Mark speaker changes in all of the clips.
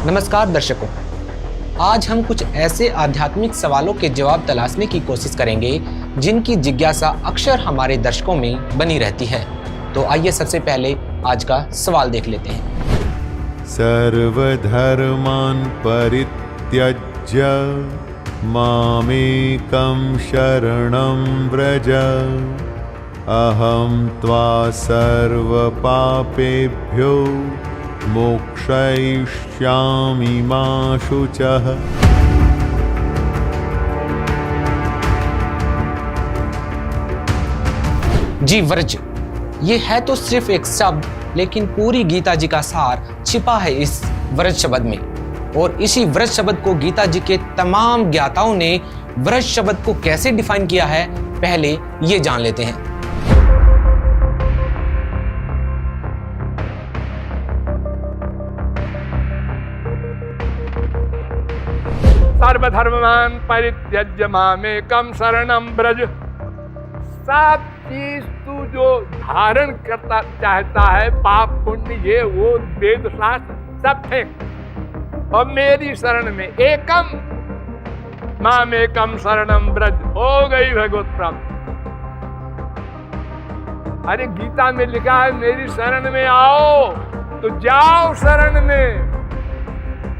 Speaker 1: नमस्कार दर्शकों, आज हम कुछ ऐसे आध्यात्मिक सवालों के जवाब तलाशने की कोशिश करेंगे जिनकी जिज्ञासा अक्सर हमारे दर्शकों में बनी रहती है। तो आइए सबसे पहले आज का सवाल देख लेते हैं।
Speaker 2: सर्वधर्मान् परित्यज्य मामेकं शरणं व्रज अहं त्वा सर्वपापेभ्यो मोक्षयिष्यामि मा शुचः।
Speaker 1: जी व्रज, ये है तो सिर्फ एक शब्द, लेकिन पूरी गीता जी का सार छिपा है इस व्रज शब्द में। और इसी व्रज शब्द को गीता जी के तमाम ज्ञाताओं ने व्रज शब्द को कैसे डिफाइन किया है, पहले ये जान लेते हैं।
Speaker 3: सर्वधर्मान् परित्यज्य मामेकं शरणं व्रज। सब चीज तू जो धारण करता चाहता है, पाप पुण्य ये वो वेद शास्त्र सब फेंक और मेरी शरण में एकम मामेकम शरणं व्रज, हो गई भगवत प्राप्ति। अरे गीता में लिखा है मेरी शरण में आओ, तो जाओ शरण में,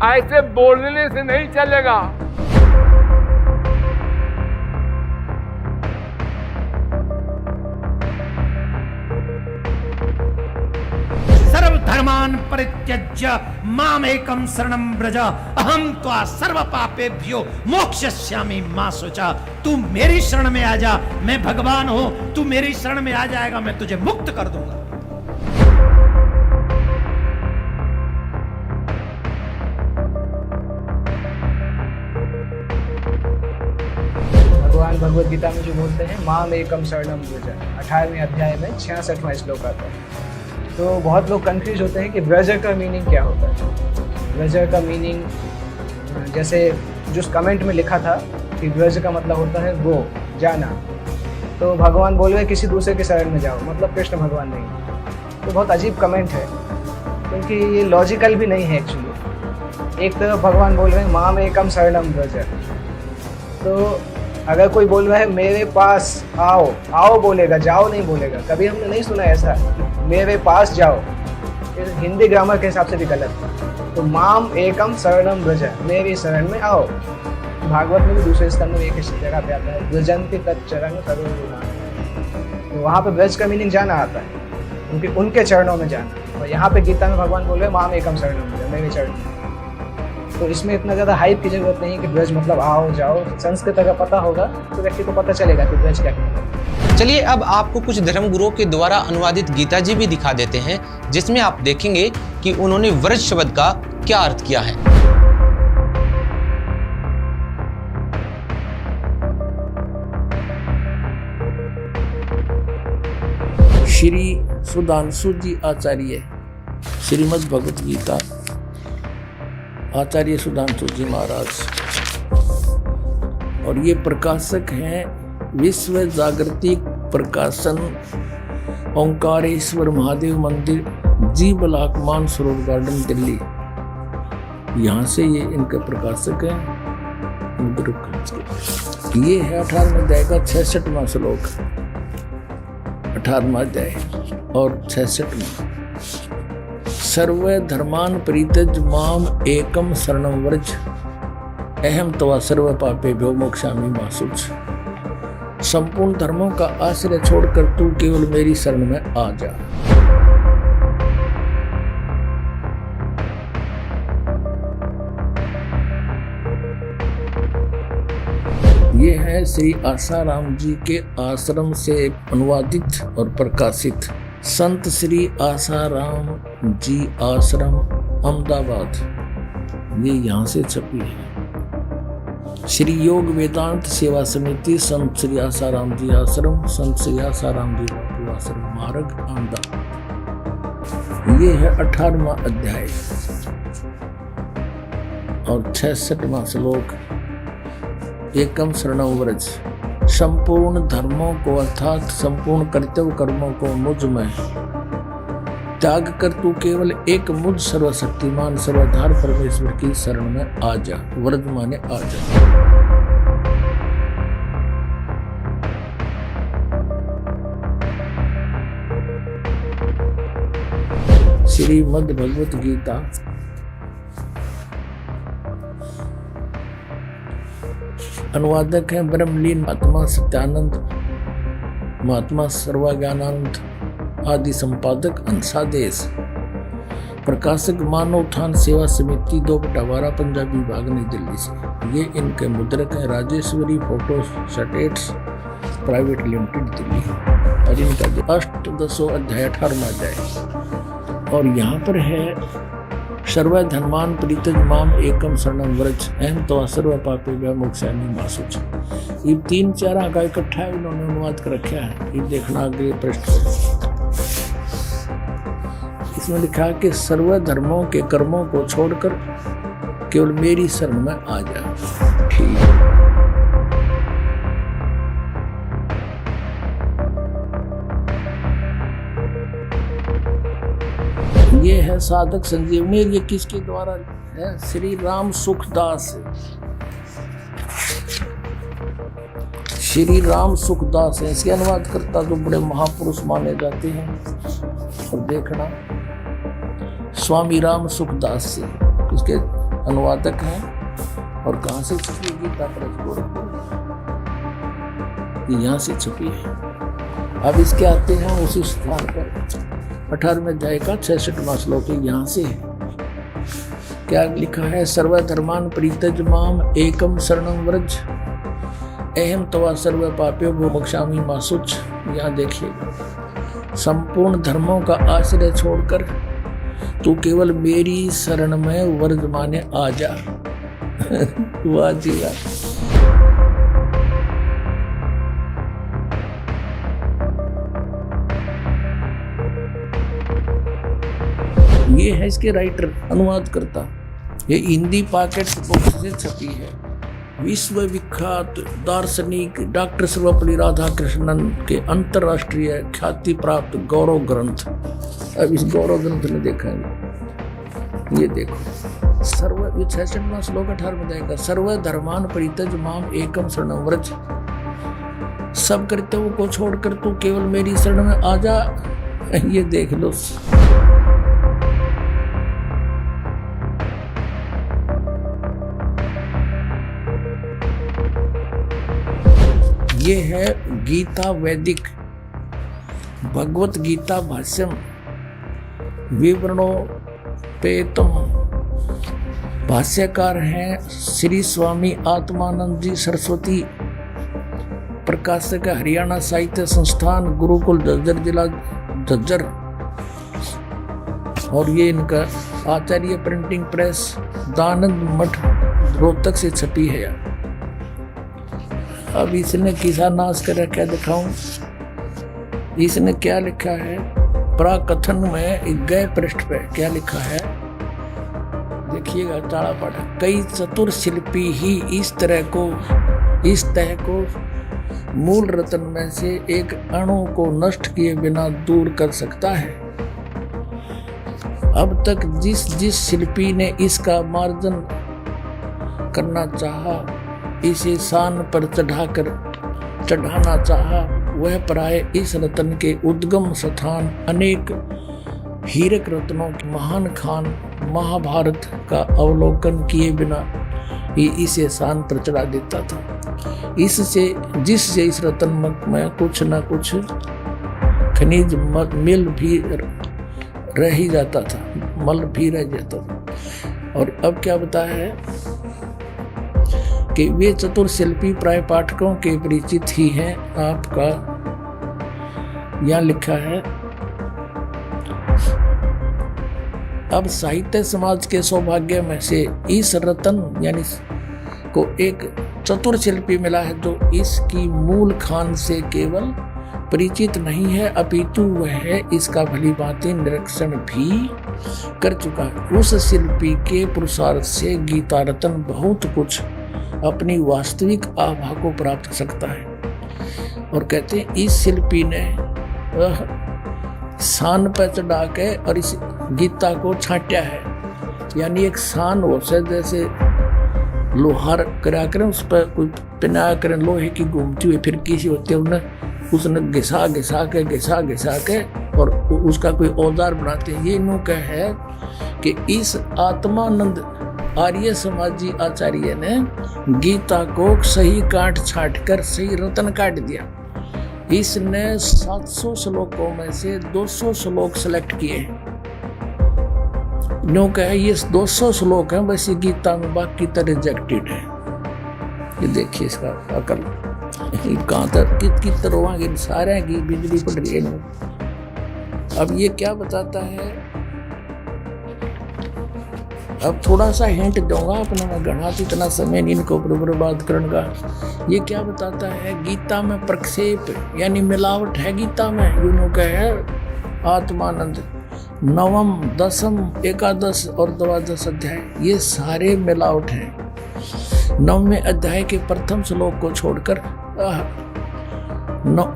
Speaker 3: ऐसे बोलने से नहीं चलेगा।
Speaker 4: सर्वधर्मान् परित्यज्य मामेकं शरणं व्रज अहं त्वा सर्वपापेभ्यो मोक्षयिष्यामि मा शुचः। तू मेरी शरण में आ जा, मैं भगवान हूं, तू मेरी शरण में आ जाएगा, मैं तुझे मुक्त कर दूंगा।
Speaker 5: भगवान भगवद गीता में जो बोलते हैं माम एकम शरणम व्रज, 18वें अध्याय में 66वां श्लोक आता है। तो बहुत लोग कंफ्यूज होते हैं कि व्रज का मीनिंग क्या होता है। व्रज का मीनिंग जैसे जो कमेंट में लिखा था कि व्रज का मतलब होता है गो, जाना। तो भगवान बोल रहे किसी दूसरे के शरण में जाओ, मतलब कृष्ण भगवान नहीं। तो बहुत अजीब कमेंट है, क्योंकि ये लॉजिकल भी नहीं है एक्चुअली। एक तरफ भगवान बोल रहे हैं माम एकम शरणम व्रज, तो अगर कोई बोल रहा है मेरे पास आओ, आओ बोलेगा, जाओ नहीं बोलेगा। कभी हमने नहीं सुना ऐसा मेरे पास जाओ, हिंदी ग्रामर के हिसाब से भी गलत। तो माम एकम शरणम व्रज, मेरी शरण में आओ। भागवत में भी दूसरे स्कंद में एक जगह पे आता है व्रजंति तच्चरण सर्वगुणा, तो वहाँ पे व्रज का मीनिंग जाना आता है, क्योंकि उनके चरणों में जाना। और यहाँ पे गीता में भगवान बोल रहे हैं माम एकम शरणम व्रज, मेरे चरण में। तो इसमें इतना ज़्यादा हाइप की जरूरत नहीं कि ब्रज मतलब आओ जाओ। संस्कृत अगर पता होगा तो व्यक्ति को पता चलेगा कि ब्रज क्या है।
Speaker 1: चलिए अब आपको कुछ धर्मगुरुओं के द्वारा अनुवादित गीता जी भी दिखा देते हैं, जिसमें आप देखेंगे कि उन्होंने व्रज शब्द का क्या अर्थ किया है।
Speaker 6: श्री सुधांशु जी आचार्य, श्रीमद् भगवत गीता, आचार्य सुधांशु जी महाराज, और ये प्रकाशक हैं विश्व जागृति प्रकाशन, ओंकारेश्वर महादेव मंदिर, जी ब्लॉक मानसरोवर गार्डन, दिल्ली। यहाँ से ये इनके प्रकाशक हैं। ये है 18वें अध्याय का 66वां श्लोक, 18वां अध्याय और 66वां। सर्वधर्मान् परित्यज्य माम एकम शरणं व्रज अहं त्वा सर्वपापेभ्यो मोक्षयामि मा शुचः। संपूर्ण धर्मों का आश्रय छोड़कर तू केवल मेरी शरण में आ जा। ये है श्री आसाराम जी के आश्रम से अनुवादित और प्रकाशित संत श्री आसाराम जी आश्रम अहमदाबाद, ये यहाँ से छपी है। श्री योग वेदांत सेवा समिति, संत श्री आसाराम जी आश्रम, संत श्री आसाराम जी बापू आश्रम, मार्ग अहमदाबाद। ये है 18वां अध्याय और 66वां श्लोक। एकम शरणं व्रज, संपूर्ण धर्मों को अर्थात संपूर्ण कर्तव्य कर्मों को मुझ में त्याग कर तू केवल एक मुझ सर्वशक्तिमान सर्वधार परमेश्वर की शरण में आ जा। व्रज माने आ जा। श्रीमद् भगवत गीता अनुवादक है ब्रह्मलीन महात्मा सत्यानंद, महात्मा सर्वज्ञानंद आदि संपादक अंशादेश, प्रकाशक मानव उत्थान सेवा समिति 2/12 पंजाबी विभाग नई दिल्ली से। ये इनके मुद्रक है Rajeshwari photo states private limited Delhi. और इनका 8 अध्याय 18वां अध्याय। और यहाँ पर है सर्व धर्मान परित्यज माम एकम शरणम व्रज अहम तो सर्व पापेभ्यो मोक्षामि मा शुचः। ये 3-4 का इकट्ठा इन्होंने अनुवाद कर रखा है। ये देखना अगले पृष्ठ पर। इसमें लिखा है कि सर्व धर्मों के कर्मों को छोड़कर केवल मेरी शरण में आ जा। ठीक है। ये है साधक संजीवनी। ये किसके द्वारा है? श्री राम सुखदास। श्री राम सुखदास है इसके अनुवाद करता, जो बड़े महापुरुष माने जाते हैं। और देखना स्वामी राम सुखदास से इसके अनुवादक हैं। और कहाँ से छपी गीता प्रेस? यहाँ से छपी है। अब इसके आते हैं उसी स्थान पर 18वें अध्याय का 66वां श्लोक यहाँ से है। क्या लिखा है? सर्वधर्मान परित्यज माम एकम शरणम व्रज अहम तवा सर्व पापेभ्यो मोक्षामि मा शुचः। यहाँ देखिएगा, संपूर्ण धर्मों का आश्रय छोड़कर तू केवल मेरी शरण में व्रज माने आ जा। वाह जी वाह। ये है इसके राइटर, अनुवाद करता। ये हिंदी पॉकेट बुक से छपी है। विश्व विख्यात दार्शनिक डॉक्टर सर्वपल्ली राधाकृष्णन के अंतरराष्ट्रीय ख्याति प्राप्त गौरव ग्रंथ। अब इस गौरव ग्रंथ में देखेंगे, ये देखो सर्व 66वां श्लोक 18वां अध्याय का सर्व धर्मान परित्यज माम एकम शरणम व्रज। सब कर्तव्यों को छोड़कर तू केवल मेरी शरण में आ जा। ये देख लो। ये है गीता वैदिक भगवत गीता भाष्यम विवरणोपेतम। भाष्यकार हैं श्री स्वामी आत्मानंद जी सरस्वती। प्रकाशक हरियाणा साहित्य संस्थान, गुरुकुल झज्जर, जिला झज्जर। और ये इनका आचार्य प्रिंटिंग प्रेस, दानंद मठ, रोहतक से छपी है। अब इसने किसा नाश कर क्या दिखाऊं? इसने क्या लिखा है? प्राकथन में गए पृष्ठ पे क्या लिखा है देखिएगा, ताड़ा पाठा। कई चतुर शिल्पी ही इस तरह को मूल रत्न में से एक अणु को नष्ट किए बिना दूर कर सकता है। अब तक जिस शिल्पी ने इसका मार्जन करना चाहा, इसे शान पर चढ़ाना चाहा, वह प्राय इस रत्न के उद्गम स्थान अनेक हीरक रत्नों के महान खान महाभारत का अवलोकन किए बिना ही इसे शान पर चढ़ा देता था। जिससे इस रत्न में कुछ न कुछ खनिज मिल भी रह ही जाता था, मल भी रह जाता था। और अब क्या बताया है कि वे चतुर शिल्पी प्राय पाठकों के परिचित ही हैं। आपका यहाँ लिखा है, अब साहित्य समाज के सौभाग्य में से इस रत्न यानी को एक चतुर शिल्पी मिला है, जो इसकी मूल खान से केवल परिचित नहीं है, अपितु वह इसका भली भांति निरीक्षण भी कर चुका है। उस शिल्पी के पुरुषार्थ से गीता रत्न बहुत कुछ अपनी वास्तविक आभा को प्राप्त कर सकता है। और कहते हैं इस शिल्पी ने सान पे चढ़ा के और इस गीता को छांटा है। यानी एक सान हो से जैसे लोहार करा करें, उस पर कोई पिना करें लोहे की घूमती हुई फिर किसी होते उसने घिसा घिसा के और उसका कोई औजार बनाते हैं। ये इनका है कि इस आत्मानंद आर्य समाजी आचार्य ने गीता को सही काट छाट कर सही रतन काट दिया। इसने 700 श्लोकों में से 200 श्लोक सेलेक्ट किए हैं। नो कहे ये 200 श्लोक हैं बस ये गीता में, बाकी तो रिजेक्टेड है। ये देखिए इसका अकल कहाँ तक कितनी तरह सारे की बिजली पड़ रही है। अब ये क्या बताता है, अब थोड़ा सा हिंट दूंगा अपना, मैं गणा इतना समय नहीं इनको बर्बाद करने का। ये क्या बताता है, गीता में प्रक्षेप यानी मिलावट है गीता में। यूनो का है आत्मानंद 9वीं 10वीं 11 और 12 अध्याय ये सारे मिलावट हैं। 9वें अध्याय के प्रथम श्लोक को छोड़कर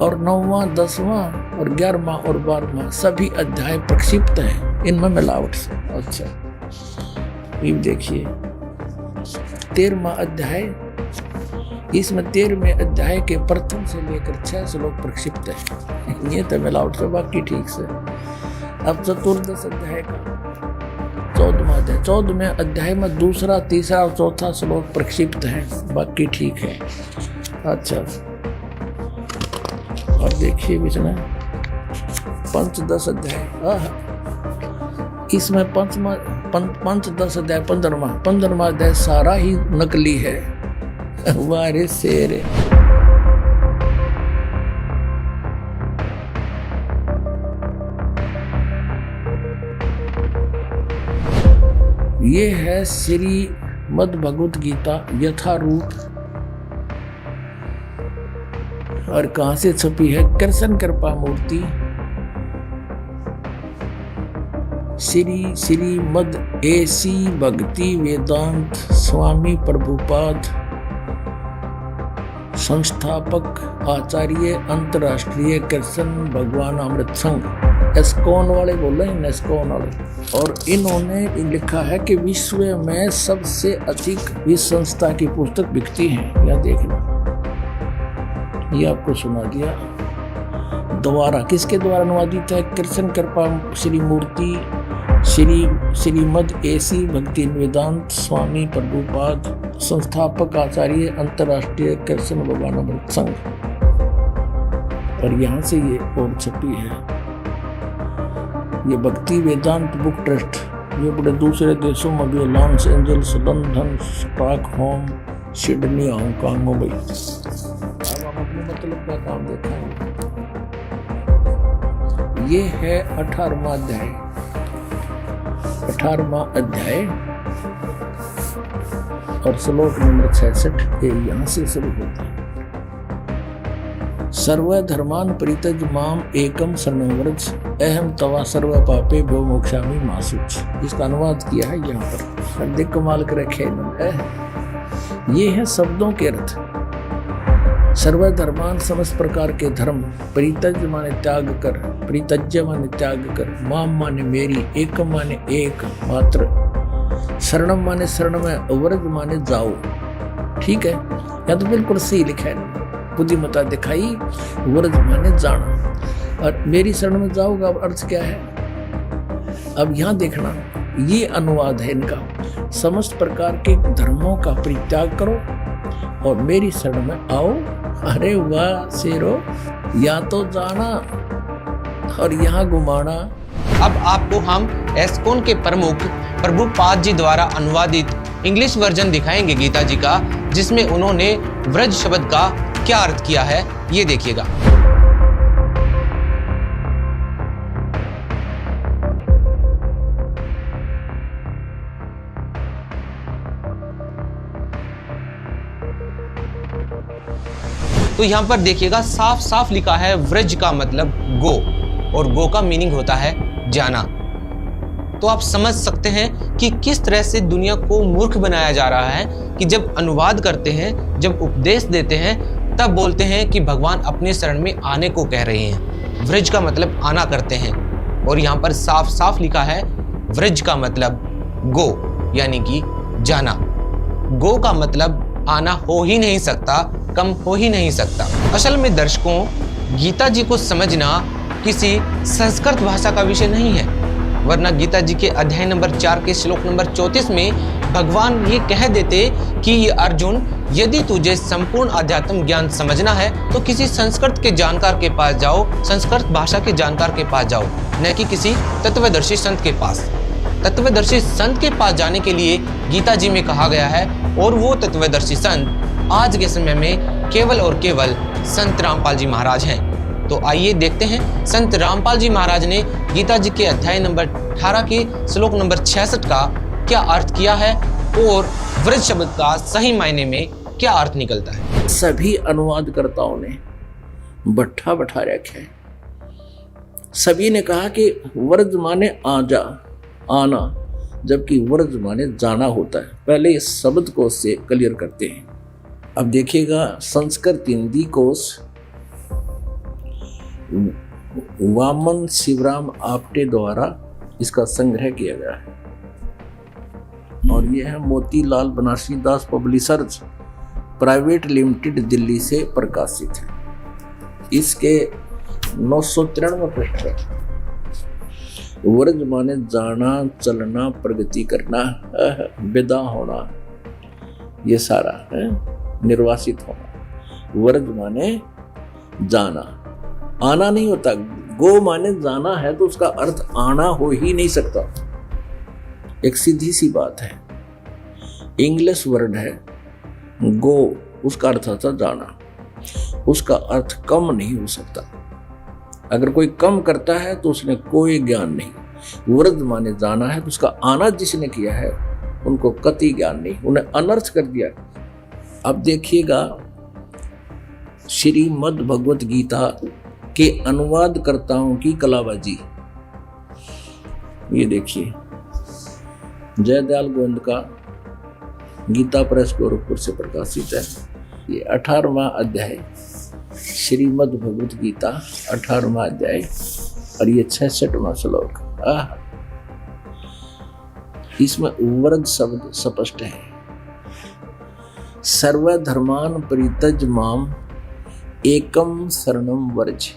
Speaker 6: और 9वां 10वां और 11वां और 12वां सभी अध्याय प्रक्षिप्त हैं, इनमें मिलावट से। अच्छा ये देखिए 13वां अध्याय, इसमें 13वें अध्याय के प्रथम से लेकर 6 श्लोक प्रक्षिप्त है। ये तो मिलावट से, बाकी ठीक से। अब 14 अध्याय का 14वां अध्याय, 14वें अध्याय में 2रा 3रा और 4था श्लोक प्रक्षिप्त है, बाकी ठीक है। अच्छा और देखिए बीच में 5-10 अध्याय, इसमें 5-10 अध्याय 15वां अध्याय सारा ही नकली है। वारे शेर ये है श्रीमद् भगवत गीता यथारूप। और कहां से छपी है, कृष्ण कृपा मूर्ति श्रीमद् AC भक्ति वेदांत स्वामी प्रभुपाद संस्थापक आचार्य अंतर्राष्ट्रीय कृष्ण भगवान अमृत संघ, एस्कॉन वाले बोल रहे हैं, एस्कॉन वाले। और इन्होंने लिखा है कि विश्व में सबसे अधिक इस संस्था की पुस्तक बिकती है। यह देखना, ये आपको सुना दिया। द्वारा किसके द्वारा अनुवादित है, कृष्ण कृपा श्री मूर्ति श्रीमद् AC भक्ति वेदांत स्वामी प्रभुपाद संस्थापक आचार्य अंतर्राष्ट्रीय कृष्ण भगवान अमृत संघ। और यहाँ से ये और छपी है। ये भक्ति वेदांत बुक ट्रस्ट, ये बड़े दूसरे देशों में भी, Los Angeles, London, Stockholm, Sydney, Hong Kong, Mumbai. अब हम अपने मतलब का काम देखेंगे। ये है 18वां अध्याय। 18वां अध्याय और श्लोक नंबर 66 यहाँ से शुरू होता है। सर्वधर्मान् परित्यज माम एकम शरणं व्रज अहम तवा सर्व पापेभ्यो मोक्षामि मा शुच। इसका अनुवाद किया है यहाँ पर, अधिक कमाल कर रखे इन्होंने। ये है शब्दों के अर्थ। सर्वधर्मान समस्त प्रकार के धर्म, परित्यज माने त्याग कर, परित्यज्य माने त्याग कर, माम माने मेरी, एकम माने एक मात्र, शरणम माने शरण में, व्रज माने जाओ। ठीक है, या तो बिल्कुल सही लिखा है, बुद्धिमता दिखाई। व्रज माने जाना और मेरी शरण में जाओगा। अब अर्थ क्या है, अब यहाँ देखना, ये अनुवाद है इनका। समस्त प्रकार के धर्मों का परित्याग करो और मेरी शरण में आओ। अरे वाह शेरो, या तो जाना और यहाँ घुमाना।
Speaker 1: अब आपको हम एस्कॉन के प्रमुख प्रभुपाद जी द्वारा अनुवादित इंग्लिश वर्जन दिखाएंगे गीता जी का, जिसमें उन्होंने व्रज शब्द का क्या अर्थ किया है, ये देखिएगा। तो यहाँ पर देखिएगा साफ साफ लिखा है व्रज का मतलब गो, और गो का मीनिंग होता है जाना। तो आप समझ सकते हैं कि किस तरह से दुनिया को मूर्ख बनाया जा रहा है कि जब अनुवाद करते हैं, जब उपदेश देते हैं, तब बोलते हैं कि भगवान अपने शरण में आने को कह रहे हैं। व्रज का मतलब आना करते हैं, और यहाँ पर साफ साफ लिखा है व्रज का मतलब गो यानी कि जाना। गो का मतलब आना हो ही नहीं सकता, कम हो ही नहीं सकता। असल में दर्शकों, गीता जी को समझना किसी संस्कृत भाषा का विषय नहीं है, वरना गीता जी के अध्याय नंबर 4 के श्लोक नंबर 34 में भगवान ये कह देते कि ये अर्जुन, यदि तुझे संपूर्ण आध्यात्म ज्ञान समझना है तो किसी संस्कृत के जानकार के पास जाओ, संस्कृत भाषा के जानकार के पास जाओ, न कि किसी तत्वदर्शी संत के पास। तत्वदर्शी संत के पास जाने के लिए गीता जी में कहा गया है, और वो तत्वदर्शी संत आज के समय में केवल और केवल संत रामपाल जी महाराज हैं। तो आइए देखते हैं संत रामपाल जी महाराज ने गीता जी के अध्याय नंबर 18 के श्लोक नंबर 66 का क्या अर्थ किया है और व्रज शब्द का सही मायने में क्या अर्थ निकलता है।
Speaker 6: सभी अनुवादकर्ताओं ने बट्ठा बैठा रखा है। सभी ने कहा कि व्रज माने आजा, आना, जबकि व्रज माने जाना होता है। पहले इस शब्द को से क्लियर करते हैं। अब देखिएगा, संस्कृत हिंदी कोश वामन शिवराम आप्टे द्वारा इसका संग्रह किया गया है, और यह है मोतीलाल बनारसी दास पब्लिशर्स प्राइवेट लिमिटेड, दिल्ली से प्रकाशित है। इसके 993 पृष्ठ है। व्रज माने जाना, चलना, प्रगति करना, विदा होना, ये सारा है, निर्वासित होना। व्रज माने जाना, आना नहीं होता। गो माने जाना है तो उसका अर्थ आना हो ही नहीं सकता। एक सीधी सी बात है। इंग्लिश वर्ड है गो, उसका अर्थ होता जाना, उसका अर्थ कम नहीं हो सकता। अगर कोई कम करता है तो उसने कोई ज्ञान नहीं। व्रज माने जाना है तो उसका आना जिसने किया है उनको कति ज्ञान नहीं, उन्हें अनर्थ कर दिया। अब देखिएगा, श्रीमद् भगवत गीता के अनुवादकर्ताओं की कलाबाजी। ये देखिए, जयदयाल गोविंद का गीता प्रेस गोरखपुर से प्रकाशित है। ये 18वां अध्याय, श्रीमद् भगवत गीता 18वां अध्याय, और ये 66वां श्लोक। इसमें व्रज शब्द स्पष्ट है। सर्वधर्मान परित्यज माम एकम शरणम व्रज,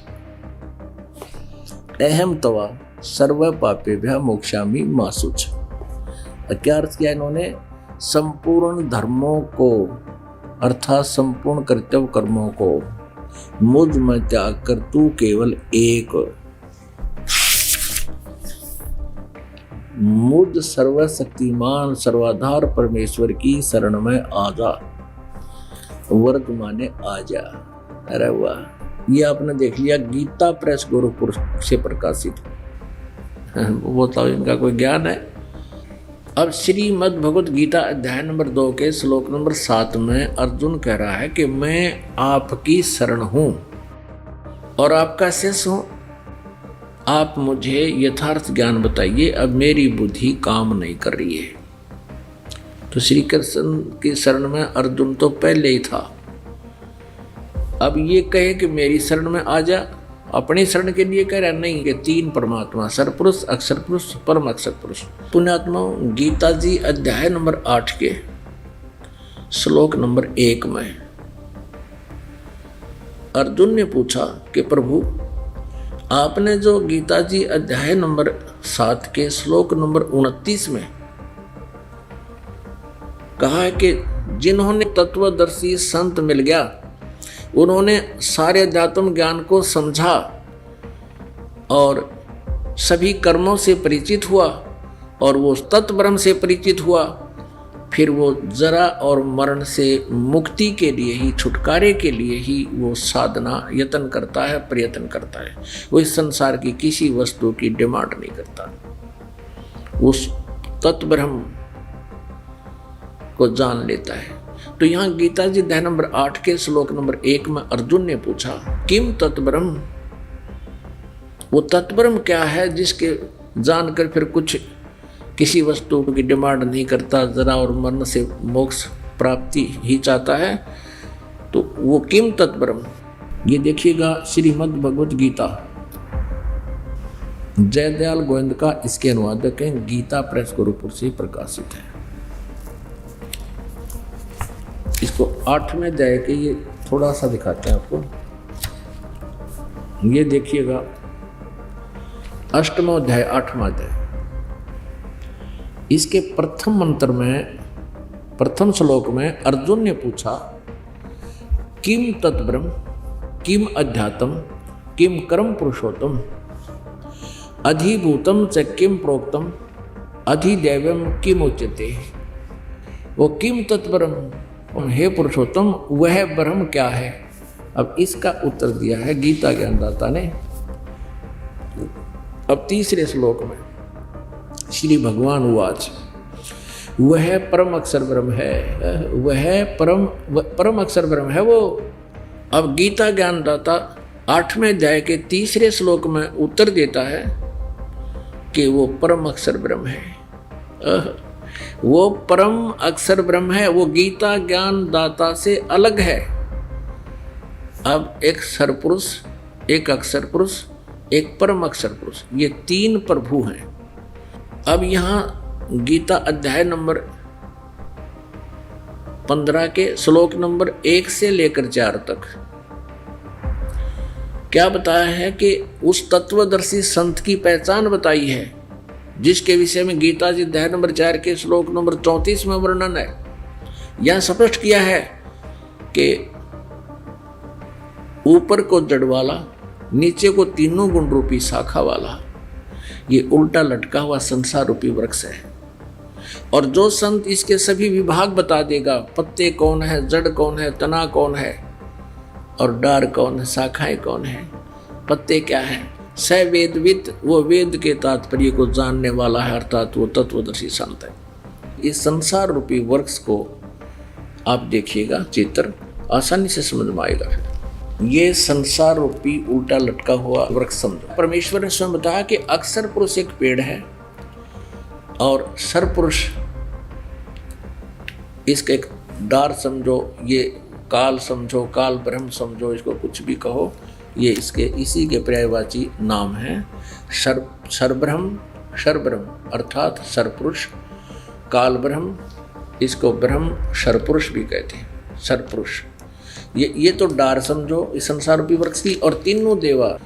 Speaker 6: अहम तवा सर्व पापेभ्यः मोक्षामि मा शुचः। क्या अर्थ किया इन्होंने? संपूर्ण धर्मों को अर्थात संपूर्ण कर्तव्य कर्मों को मुझ में त्याग कर तू केवल एक मुझ सर्वशक्तिमान सर्वाधार परमेश्वर की शरण में आ जा। व्रत माने आ जा। अरे वाह, ये आपने देख लिया, गीता प्रेस गोरखपुर से प्रकाशित। वो तो इनका कोई ज्ञान है। अब श्रीमद् भगवत गीता अध्याय नंबर 2 के श्लोक नंबर 7 में अर्जुन कह रहा है कि मैं आपकी शरण हूं और आपका शिष्य हूं, आप मुझे यथार्थ ज्ञान बताइए। अब मेरी बुद्धि काम नहीं कर रही है। तो श्री कृष्ण की शरण में अर्जुन तो पहले ही था। अब ये कहे कि मेरी शरण में आ जा, अपनी शरण के लिए कह रहा नहीं कि 3 परमात्मा, सरपुरुष, अक्षर पुरुष, परम अक्षर पुरुष। पुण्यात्मा, गीता जी अध्याय नंबर 8 के श्लोक नंबर 1 में अर्जुन ने पूछा कि प्रभु, आपने जो गीता जी अध्याय नंबर 7 के श्लोक नंबर 29 में कहा है कि जिन्होंने तत्वदर्शी संत मिल गया, उन्होंने सारे अध्यात्म ज्ञान को समझा और सभी कर्मों से परिचित हुआ और वो तत्ब्रह्म से परिचित हुआ, फिर वो जरा और मरण से मुक्ति के लिए ही, छुटकारे के लिए ही वो साधना यत्न करता है, प्रयत्न करता है। वो इस संसार की किसी वस्तु की डिमांड नहीं करता, उस तत्ब्रह्म को जान लेता है। तो यहाँ गीता जी अध्याय नंबर 8 के श्लोक नंबर 1 में अर्जुन ने पूछा, किम तत्ब्रह्म, वो तत्ब्रह्म क्या है जिसके जानकर फिर कुछ किसी वस्तु की डिमांड नहीं करता, जरा और मरण से मोक्ष प्राप्ति ही चाहता है। तो वो किम तत्ब्रह्म, ये देखिएगा श्रीमद् भगवत गीता जयदयाल गोविंद का इसके अनुवादक हैं, गीता प्रेस गोरखपुर से प्रकाशित है। इसको 8वें अध्याय के ये थोड़ा सा दिखाते हैं आपको। ये देखिएगा 8वां अध्याय 8वां अध्याय। इसके प्रथम मंत्र में, प्रथम श्लोक में अर्जुन ने पूछा, किम तत्ब्रह्म, किम अध्यात्म, किम कर्म पुरुषोत्तम, अधिभूतम च किम प्रोक्तम, अधिदैवम किम उच्यते। वो किम तत्ब्रह्म, हे पुरुषोत्तम वह ब्रह्म क्या है। अब इसका उत्तर दिया है गीता ज्ञानदाता ने। अब तीसरे श्लोक में श्री भगवान उवाच, वह परम अक्षर ब्रह्म है, वह परम अक्षर ब्रह्म है वो। अब गीता ज्ञानदाता 8वें अध्याय के तीसरे श्लोक में उत्तर देता है कि वो परम अक्षर ब्रह्म है। वो परम अक्षर ब्रह्म है, वो गीता ज्ञानदाता से अलग है। अब एक सरपुरुष, एक अक्षर पुरुष, एक परम अक्षर पुरुष, ये 3 प्रभु हैं। अब यहाँ गीता अध्याय नंबर 15 के श्लोक नंबर 1 से लेकर 4 तक क्या बताया है कि उस तत्वदर्शी संत की पहचान बताई है, जिसके विषय में गीता जी अध्याय नंबर 4 के श्लोक नंबर 34 में वर्णन है। यह स्पष्ट किया है कि ऊपर को जड़ वाला, नीचे को तीनों गुण रूपी शाखा वाला, ये उल्टा लटका हुआ संसार रूपी वृक्ष है। और जो संत इसके सभी विभाग बता देगा, पत्ते कौन है, जड़ कौन है, तना कौन है, और डार कौन है, शाखाएं कौन है, पत्ते क्या है, स वेदविद, वो वेद के तात्पर्य को जानने वाला है, अर्थात वो तत्वदर्शी संत है। इस संसार रूपी वृक्ष को आप देखिएगा, चित्र आसानी से समझ में आएगा। ये संसार रूपी उल्टा लटका हुआ वृक्ष समझो। परमेश्वर ने स्वयं बताया कि अक्षर पुरुष एक पेड़ है और सरपुरुष इसका एक डार समझो, ये काल समझो, काल ब्रह्म समझो, इसको कुछ भी कहो, ये इसके इसी के पर्यायवाची नाम है। सरब्रह्म, सरब्रह्म अर्थात सरपुरुष, काल ब्रह्म, इसको ब्रह्म सरपुरुष भी कहते हैं, सरपुरुष। ये तो डार समझो इस संसार रूपी वृक्ष की। और तीनों देवा,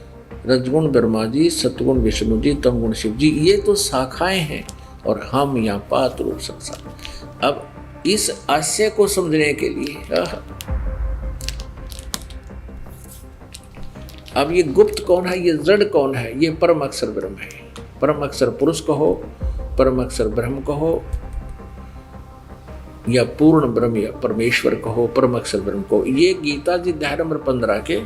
Speaker 6: रजगुण ब्रह्मा जी, सतगुण विष्णु जी, तमगुण शिव जी, ये तो शाखाएं हैं और हम यहाँ पात रूप संसार। अब इस आशय को समझने के लिए अब ये गुप्त कौन है, ये जड़ कौन है, ये परम अक्षर ब्रह्म है। परम अक्षर पुरुष कहो, परम अक्षर ब्रह्म कहो, या पूर्ण ब्रह्म या परमेश्वर कहो, परम अक्षर ब्रह्म कहो। ये गीता जी अध्याय नंबर 15 के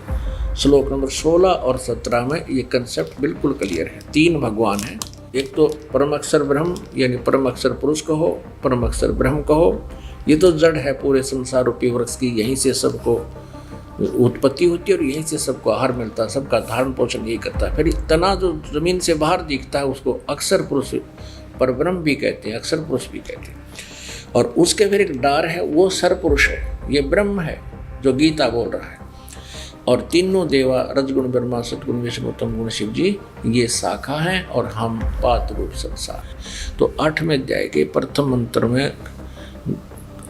Speaker 6: श्लोक नंबर 16 और 17 में ये कंसेप्ट बिल्कुल क्लियर है। 3 भगवान हैं, एक तो परम अक्षर ब्रह्म यानी परम अक्षर पुरुष कहो, परम अक्षर ब्रह्म कहो। ये तो जड़ है पूरे संसार रूपी वृक्ष की, यहीं से सबको उत्पत्ति होती है और यहीं से सबको आहार मिलता है, सबका धारण पोषण यही करता है। फिर तना जो जमीन से बाहर दिखता है उसको अक्षर पुरुष पर ब्रह्म भी कहते हैं, अक्षर पुरुष भी कहते हैं। और उसके फिर एक डार है, वो सरपुरुष है, ये ब्रह्म है जो गीता बोल रहा है। और तीनों देवा, रजगुण ब्रह्मा, सतगुण विष्णु, तमगुण शिव जी, ये शाखा हैं और हम पात रूप संसार। तो 8वें अध्याय के प्रथम मंत्र में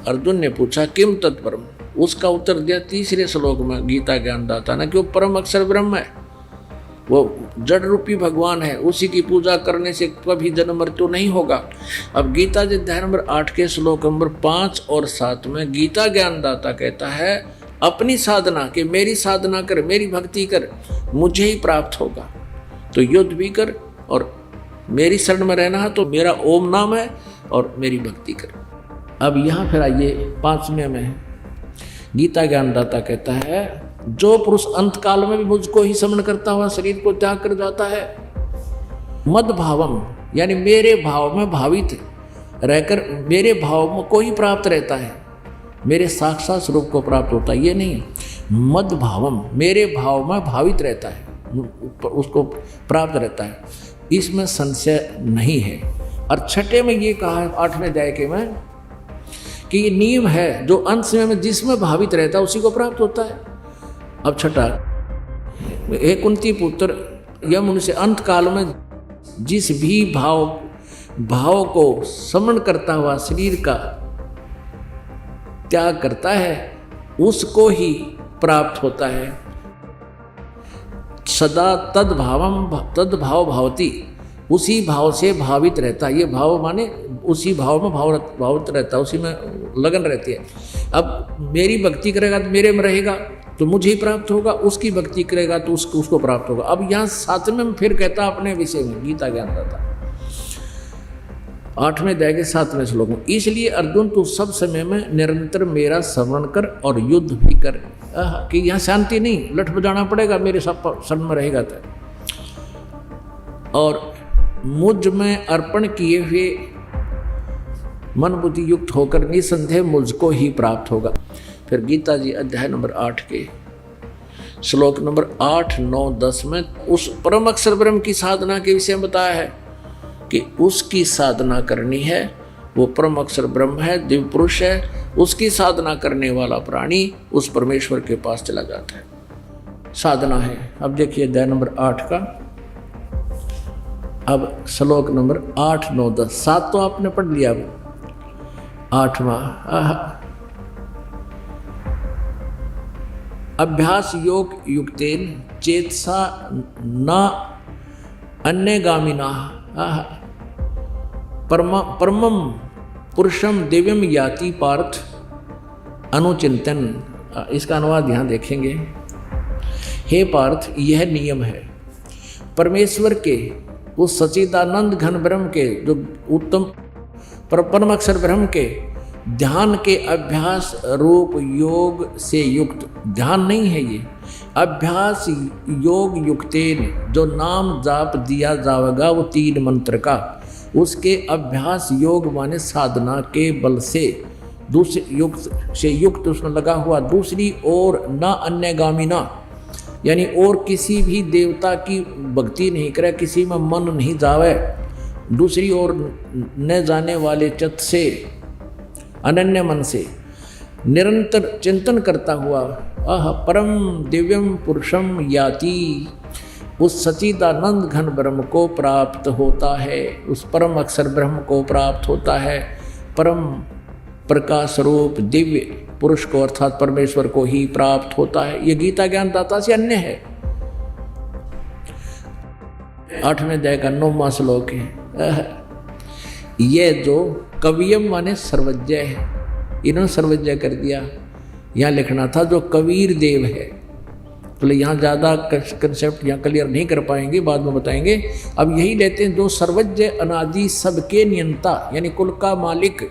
Speaker 6: अर्जुन ने पूछा किम तत्परम, उसका उत्तर दिया तीसरे श्लोक में गीता ज्ञानदाता ने कि वो परम अक्षर ब्रह्म है, वो जड़ रूपी भगवान है, उसी की पूजा करने से कभी जन्म मृत्यु नहीं होगा। अब गीता जी अध्याय नंबर 8 के श्लोक नंबर 5 और 7 में गीता ज्ञानदाता कहता है अपनी साधना, कि मेरी साधना कर, मेरी भक्ति कर, मुझे ही प्राप्त होगा। तो युद्ध भी कर और मेरी शरण में रहना है तो मेरा ओम नाम है और मेरी भक्ति कर। अब यहाँ फिर आइए 5वें में गीता ज्ञानदाता कहता है जो पुरुष अंत काल में भी मुझको ही समन करता हुआ शरीर को त्याग कर जाता है, मद भावम यानी मेरे भाव में भावित रहकर मेरे भाव को ही प्राप्त रहता है, मेरे साक्षात स्वरूप को प्राप्त होता है। ये नहीं, मद भावम मेरे भाव में भावित रहता है, उसको प्राप्त रहता है, इसमें संशय नहीं है। और 6 में ये कहा है 8वें अध्याय के में कि ये नियम है, जो अंत समय में जिसमें भावित रहता है उसी को प्राप्त होता है। अब 6, हे कुंती पुत्र, यम उनसे अंत काल में जिस भी भाव को समन करता हुआ शरीर का त्याग करता है उसको ही प्राप्त होता है। सदा तद्भाव भावती, उसी भाव से भावित रहता है। ये भाव माने उसी भाव में भावित रहता है, उसी में लगन रहती है। अब मेरी भक्ति करेगा तो मेरे में रहेगा तो मुझे ही प्राप्त होगा, उसकी भक्ति करेगा तो उसको प्राप्त होगा। अब यहाँ 7वें में फिर कहता अपने विषय में, गीता ज्ञान दाता 8वें अध्याय के 7वें श्लोक में, इसलिए अर्जुन तू सब समय में निरंतर मेरा स्मरण कर और युद्ध भी कर। कि यहाँ शांति नहीं, लठ बजाना पड़ेगा, मेरे सब शरण में रहेगा तो। और मुझ में अर्पण किए हुए मन बुद्धि युक्त होकर निसंदेह मुझको ही प्राप्त होगा। फिर गीता जी अध्याय नंबर 8 के श्लोक नंबर 8, 9, 10 में उस परम अक्षर ब्रह्म की साधना के विषय में बताया है कि उसकी साधना करनी है। वो परम अक्षर ब्रह्म है, दिव्य पुरुष है। उसकी साधना करने वाला प्राणी उस परमेश्वर के पास चला जाता है। साधना है। अब देखिए अध्याय नंबर 8 का, अब श्लोक नंबर 8, 9, 10, 7 तो आपने पढ़ लिया। अब 8वां अभ्यास योग युक्तेन चेतसा न अन्यगामिना परमम पुरुषम दिव्यम याति पार्थ अनुचिंतन। इसका अनुवाद यहाँ देखेंगे। हे पार्थ, यह नियम है परमेश्वर के उस सच्चिदानंद घन ब्रह्म के, जो उत्तम परम अक्षर ब्रह्म के ध्यान के अभ्यास रूप योग से युक्त, ध्यान नहीं है ये, अभ्यास योग युक्तेन, जो नाम जाप दिया जाएगा वो 3 मंत्र का, उसके अभ्यास योग माने साधना के बल से दूसरे युक्त से युक्त उसमें लगा हुआ, दूसरी ओर न अन्यगामिना, यानी और किसी भी देवता की भक्ति नहीं करे, किसी में मन नहीं जावे, दूसरी ओर न जाने वाले चित्त से, अनन्य मन से निरंतर चिंतन करता हुआ परम दिव्यम पुरुषम याति, उस सच्चिदानंद घन ब्रह्म को प्राप्त होता है, उस परम अक्षर ब्रह्म को प्राप्त होता है। परम प्रकाश रूप दिव्य पुरुष को अर्थात परमेश्वर को ही प्राप्त होता है। ये गीता ज्ञान दाता से अन्य है। 8वें अध्याय का 9वां श्लोक है। ये जो कवियम माने सर्वज्ञ है, इन्होंने सर्वज्ञ कर दिया। यहाँ लिखना था जो कबीर देव है, तो यहाँ ज़्यादा कंसेप्ट यहाँ क्लियर नहीं कर पाएंगे, बाद में बताएंगे। अब यही लेते हैं, जो सर्वज्ञ अनादि सबके नियंता, यानी कुल का मालिक,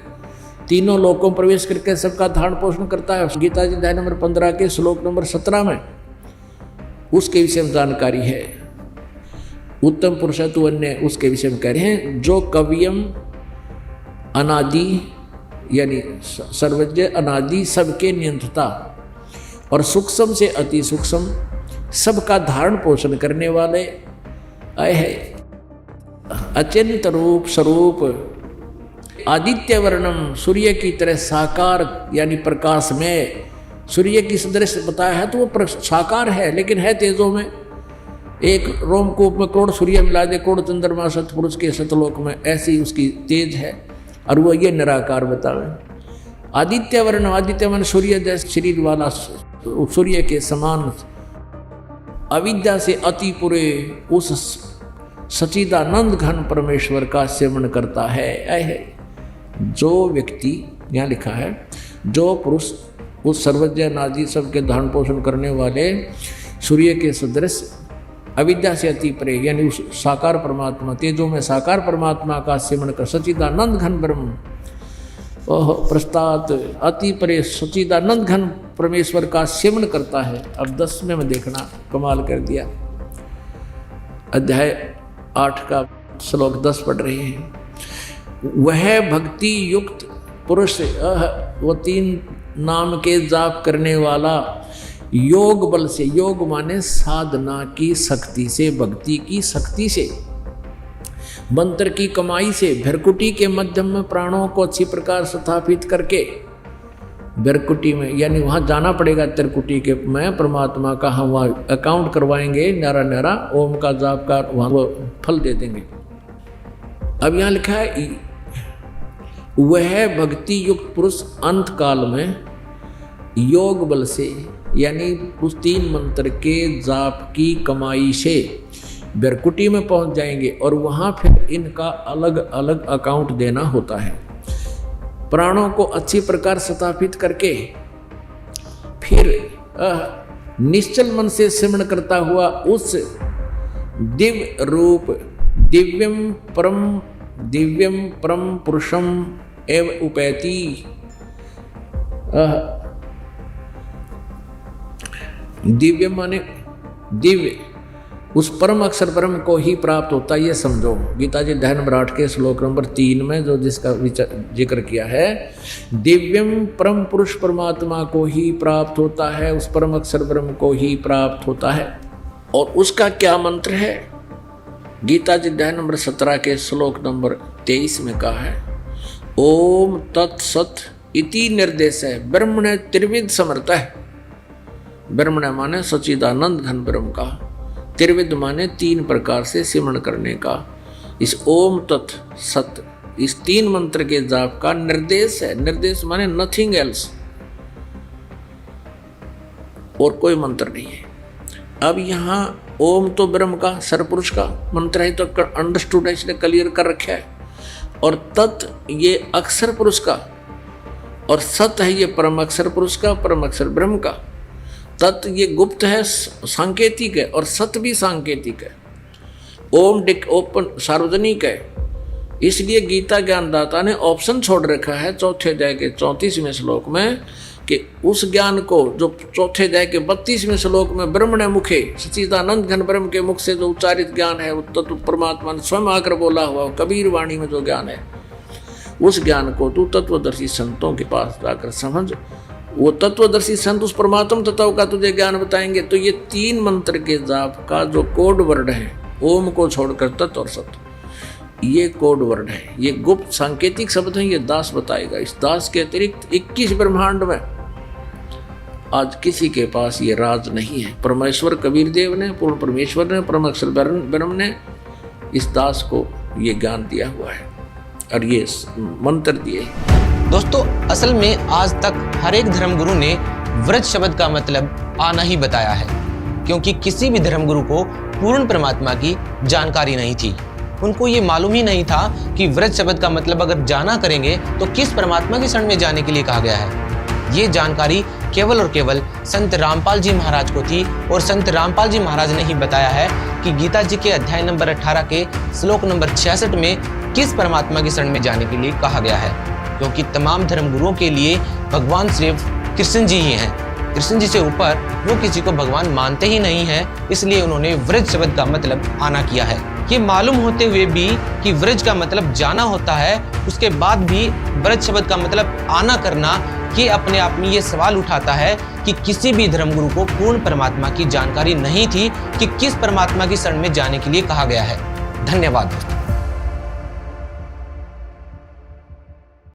Speaker 6: तीनों लोकों में प्रवेश करके सबका धारण पोषण करता है। गीता जी अध्याय नंबर 15 के श्लोक नंबर 17 में उसके विषय में जानकारी है। उत्तम पुरुष तु अन्य, उसके विषय में कह रहे हैं, जो कवियम अनादि यानी सर्वज्ञ अनादि सबके नियंत्रता और सूक्ष्म से अति सूक्ष्म सबका धारण पोषण करने वाले है। अचिंत रूप स्वरूप आदित्य वर्णम, सूर्य की तरह साकार यानी प्रकाश में, सूर्य की सदृश बताया है तो वो साकार है, लेकिन है तेजों में। एक रोमकूप में करोड़ सूर्य मिला दे, करोड़ चंद्रमा सतपुरुष के सतलोक में, ऐसी उसकी तेज है। और वो ये निराकार बतावे। आदित्य वर्ण, आदित्य मन सूर्य जैसे शरीर वाला, सूर्य के समान, अविद्या से अति पुरे उस सच्चिदानंद घन परमेश्वर का सेवन करता है। जो व्यक्ति, यहाँ लिखा है, जो पुरुष उस सर्वज्ञ नादि सबके धारण पोषण करने वाले सूर्य के सदृश अविद्या से अति परे यानी उस साकार परमात्मा, तेजों में साकार परमात्मा का सेवन कर सच्चिदानंद घन ब्रह्म प्रस्तात अति परे सच्चिदानंद घन परमेश्वर का सेवन करता है। अब 10वें में देखना, कमाल कर दिया। अध्याय 8 का श्लोक 10 पढ़ रहे हैं। वह भक्ति युक्त पुरुष, वो 3 नाम के जाप करने वाला, योग बल से, योग माने साधना की शक्ति से, भक्ति की शक्ति से, मंत्र की कमाई से, भ्रकुटी के मध्यम में प्राणों को अच्छी प्रकार स्थापित करके, भ्रकुटी में यानी वहाँ जाना पड़ेगा त्रिकुटी के में, परमात्मा का हम वहाँ अकाउंट करवाएंगे, न्यारा न्यारा ओम का जाप का वहाँ वो फल दे देंगे। अब यहाँ लिखा है वह भक्ति युक्त पुरुष अंत काल में योग बल से यानी उस 3 मंत्र के जाप की कमाई से बैरकुटी में पहुंच जाएंगे और वहां फिर इनका अलग अलग अकाउंट देना होता है। प्राणों को अच्छी प्रकार स्थापित करके फिर निश्चल मन से सिमरण करता हुआ उस दिव्य रूप दिव्यम परम पुरुषम एव उपैति। दिव्य माने दिव्य, उस परम अक्षर ब्रह्म को ही प्राप्त होता है। ये समझो गीता जी दहन विराट के श्लोक नंबर 3 में जो जिसका जिक्र किया है, दिव्यम परम पुरुष परमात्मा को ही प्राप्त होता है, उस परम अक्षर ब्रह्म को ही प्राप्त होता है। और उसका क्या मंत्र है? गीता जी दहन नंबर 17 के श्लोक नंबर 23 में कहा है, ओम तत्सत इति निर्देश है ब्रह्मण त्रिविध समर्थ है। ब्रह्मण माने सच्चिदानंद घन ब्रह्म का, त्रिविध माने 3 प्रकार से सिमरण करने का। इस ओम तत् सत इस 3 मंत्र के जाप का निर्देश है। निर्देश माने नथिंग एल्स, और कोई मंत्र नहीं है। अब यहाँ ओम तो ब्रह्म का सरपुरुष का मंत्र है, तो अंडरस्टूड है, इसलिए क्लियर कर रखा है। और तत् ये अक्षर पुरुष का, और सत है ये परम अक्षर पुरुष का, परम अक्षर ब्रह्म का। तत् ये गुप्त है, सांकेतिक है, और सत भी सांकेतिक है। ओम ओपन सार्वजनिक है। इसलिए गीता ज्ञानदाता ने ऑप्शन छोड़ रखा है चौथे अध्याय के 34वें श्लोक में कि उस ज्ञान को जो चौथे अध्याय के 32वें श्लोक में ब्रह्मण मुखे सच्चिदानंद घन ब्रह्म के मुख से जो उच्चारित ज्ञान है, वो तत्व परमात्मा ने स्वयं आकर बोला हुआ कबीर वाणी में जो ज्ञान है, उस ज्ञान को तू तत्वदर्शी संतों के पास जाकर समझ। वो तत्वदर्शी संत उस परमात्म तत्व का तुझे ज्ञान बताएंगे। तो ये 3 मंत्र के जाप का जो कोड वर्ड है, ओम को छोड़कर तत् और सत, ये कोड वर्ड है, ये गुप्त सांकेतिक शब्द है, ये दास बताएगा। इस दास के अतिरिक्त 21 ब्रह्मांड में आज किसी के पास ये राज नहीं है। परमेश्वर कबीर देव ने, पूर्ण परमेश्वर ने, परम अक्षर ब्रह्म ने इस दास को ये ज्ञान दिया हुआ है और ये मंत्र दिए।
Speaker 1: दोस्तों, असल में आज तक हर एक धर्मगुरु ने व्रज शब्द का मतलब आना ही बताया है, क्योंकि किसी भी धर्मगुरु को पूर्ण परमात्मा की जानकारी नहीं थी। उनको ये मालूम ही नहीं था कि व्रज शब्द का मतलब अगर जाना करेंगे तो किस परमात्मा की शरण में जाने के लिए कहा गया है। ये जानकारी केवल और केवल संत रामपाल जी महाराज को थी, और संत रामपाल जी महाराज ने ही बताया है कि गीता जी के अध्याय नंबर 18 के श्लोक नंबर 66 में किस परमात्मा की शरण में जाने के लिए कहा गया है। क्योंकि तमाम धर्मगुरुओं के लिए भगवान सिर्फ कृष्ण जी ही हैं। कृष्ण जी से ऊपर वो किसी को भगवान मानते ही नहीं हैं, इसलिए उन्होंने व्रज शब्द का मतलब आना किया है। ये मालूम होते हुए भी कि व्रज का मतलब जाना होता है, उसके बाद भी व्रज शब्द का मतलब आना करना, ये अपने आप में ये सवाल उठाता है कि किसी भी धर्मगुरु को पूर्ण परमात्मा की जानकारी नहीं थी कि किस परमात्मा की शरण में जाने के लिए कहा गया है। धन्यवाद दोस्तों।